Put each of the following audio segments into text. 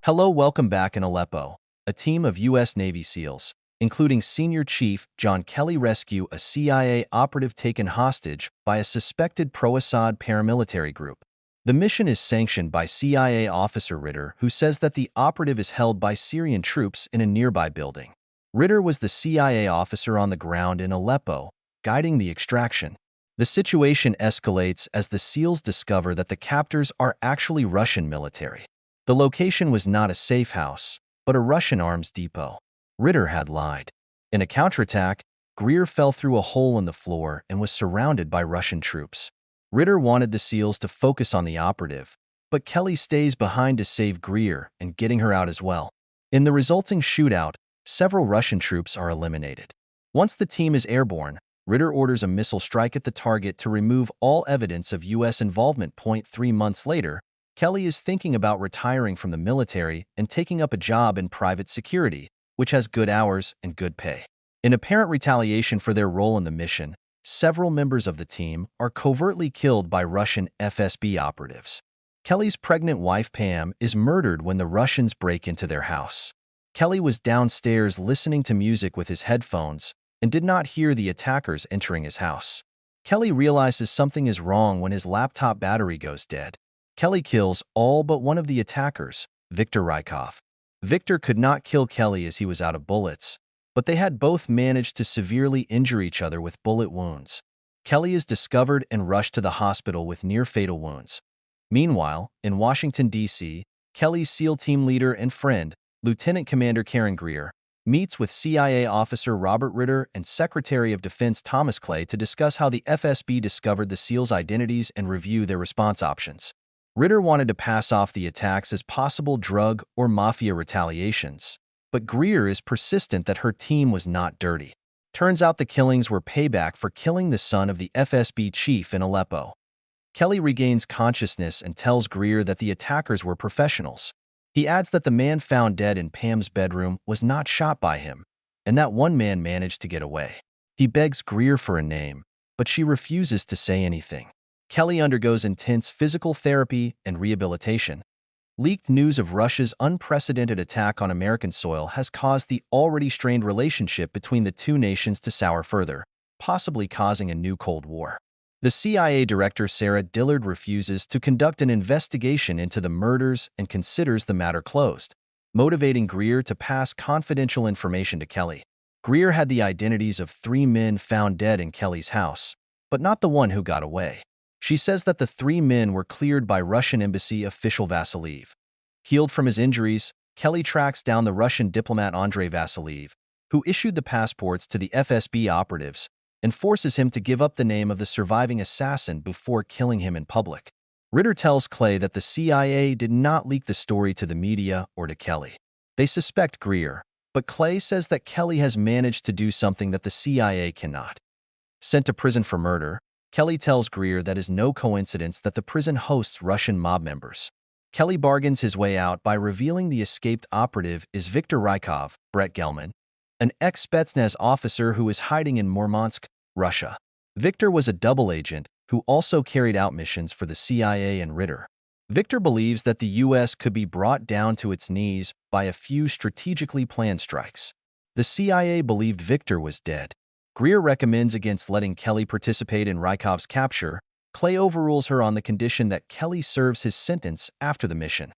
Hello, welcome back in Aleppo. A team of U.S. Navy SEALs, including Senior Chief John Kelly, rescue a CIA operative taken hostage by a suspected pro-Assad paramilitary group. The mission is sanctioned by CIA officer Ritter, who says that the operative is held by Syrian troops in a nearby building. Ritter was the CIA officer on the ground in Aleppo, guiding the extraction. The situation escalates as the SEALs discover that the captors are actually Russian military. The location was not a safe house, but a Russian arms depot. Ritter had lied. In a counterattack, Greer fell through a hole in the floor and was surrounded by Russian troops. Ritter wanted the SEALs to focus on the operative, but Kelly stays behind to save Greer and getting her out as well. In the resulting shootout, several Russian troops are eliminated. Once the team is airborne, Ritter orders a missile strike at the target to remove all evidence of U.S. involvement. 3 months later, Kelly is thinking about retiring from the military and taking up a job in private security, which has good hours and good pay. In apparent retaliation for their role in the mission, several members of the team are covertly killed by Russian FSB operatives. Kelly's pregnant wife Pam is murdered when the Russians break into their house. Kelly was downstairs listening to music with his headphones and did not hear the attackers entering his house. Kelly realizes something is wrong when his laptop battery goes dead. Kelly kills all but one of the attackers, Viktor Rykov. Viktor could not kill Kelly as he was out of bullets, but they had both managed to severely injure each other with bullet wounds. Kelly is discovered and rushed to the hospital with near-fatal wounds. Meanwhile, in Washington, D.C., Kelly's SEAL team leader and friend, Lieutenant Commander Karen Greer, meets with CIA officer Robert Ritter and Secretary of Defense Thomas Clay to discuss how the FSB discovered the SEALs' identities and review their response options. Ritter wanted to pass off the attacks as possible drug or mafia retaliations, but Greer is persistent that her team was not dirty. Turns out the killings were payback for killing the son of the FSB chief in Aleppo. Kelly regains consciousness and tells Greer that the attackers were professionals. He adds that the man found dead in Pam's bedroom was not shot by him, and that one man managed to get away. He begs Greer for a name, but she refuses to say anything. Kelly undergoes intense physical therapy and rehabilitation. Leaked news of Russia's unprecedented attack on American soil has caused the already strained relationship between the two nations to sour further, possibly causing a new Cold War. The CIA director Sarah Dillard refuses to conduct an investigation into the murders and considers the matter closed, motivating Greer to pass confidential information to Kelly. Greer had the identities of 3 men found dead in Kelly's house, but not the one who got away. She says that the 3 men were cleared by Russian embassy official Vasiliev. Healed from his injuries, Kelly tracks down the Russian diplomat Andrei Vasiliev, who issued the passports to the FSB operatives, and forces him to give up the name of the surviving assassin before killing him in public. Ritter tells Clay that the CIA did not leak the story to the media or to Kelly. They suspect Greer, but Clay says that Kelly has managed to do something that the CIA cannot. Sent to prison for murder, Kelly tells Greer that it is no coincidence that the prison hosts Russian mob members. Kelly bargains his way out by revealing the escaped operative is Viktor Rykov, Brett Gelman, an ex-Spetsnaz officer who is hiding in Murmansk, Russia. Viktor was a double agent who also carried out missions for the CIA and Ritter. Viktor believes that the U.S. could be brought down to its knees by a few strategically planned strikes. The CIA believed Viktor was dead. Greer recommends against letting Kelly participate in Rykov's capture. Clay overrules her on the condition that Kelly serves his sentence after the mission.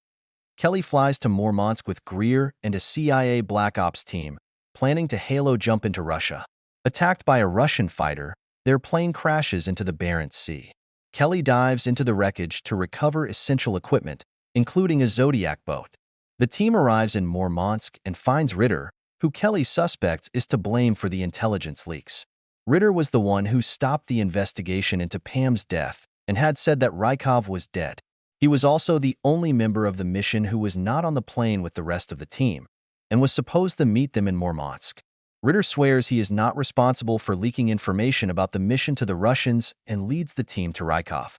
Kelly flies to Murmansk with Greer and a CIA Black Ops team, planning to halo jump into Russia. Attacked by a Russian fighter, their plane crashes into the Barents Sea. Kelly dives into the wreckage to recover essential equipment, including a Zodiac boat. The team arrives in Murmansk and finds Ritter, who Kelly suspects is to blame for the intelligence leaks. Ritter was the one who stopped the investigation into Pam's death and had said that Rykov was dead. He was also the only member of the mission who was not on the plane with the rest of the team, and was supposed to meet them in Murmansk. Ritter swears he is not responsible for leaking information about the mission to the Russians and leads the team to Rykov.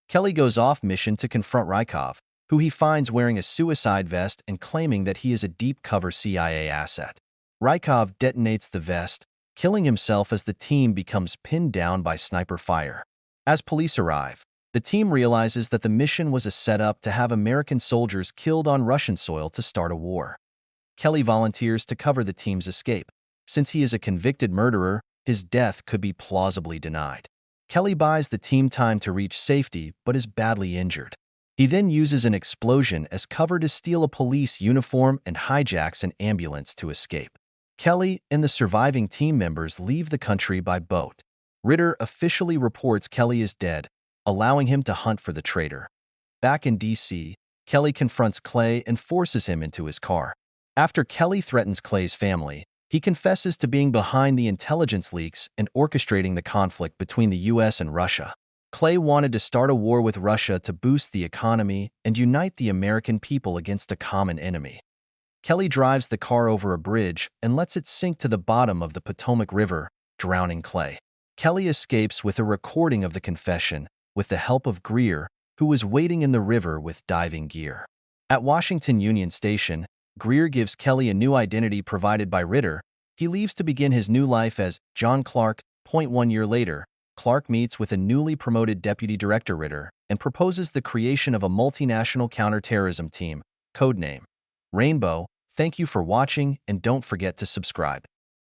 Kelly goes off mission to confront Rykov, who he finds wearing a suicide vest and claiming that he is a deep cover CIA asset. Rykov detonates the vest, killing himself as the team becomes pinned down by sniper fire. As police arrive, The team realizes that the mission was a setup to have American soldiers killed on Russian soil to start a war. Kelly volunteers to cover the team's escape. Since he is a convicted murderer, his death could be plausibly denied. Kelly buys the team time to reach safety but is badly injured. He then uses an explosion as cover to steal a police uniform and hijacks an ambulance to escape. Kelly and the surviving team members leave the country by boat. Ritter officially reports Kelly is dead, allowing him to hunt for the traitor. Back in D.C., Kelly confronts Clay and forces him into his car. After Kelly threatens Clay's family, he confesses to being behind the intelligence leaks and orchestrating the conflict between the U.S. and Russia. Clay wanted to start a war with Russia to boost the economy and unite the American people against a common enemy. Kelly drives the car over a bridge and lets it sink to the bottom of the Potomac River, drowning Clay. Kelly escapes with a recording of the confession, with the help of Greer, who was waiting in the river with diving gear. At Washington Union Station, Greer gives Kelly a new identity provided by Ritter. He leaves to begin his new life as John Clark. 1 year later, Clark meets with a newly promoted Deputy Director Ritter and proposes the creation of a multinational counterterrorism team, codename Rainbow. Thank you for watching and don't forget to subscribe.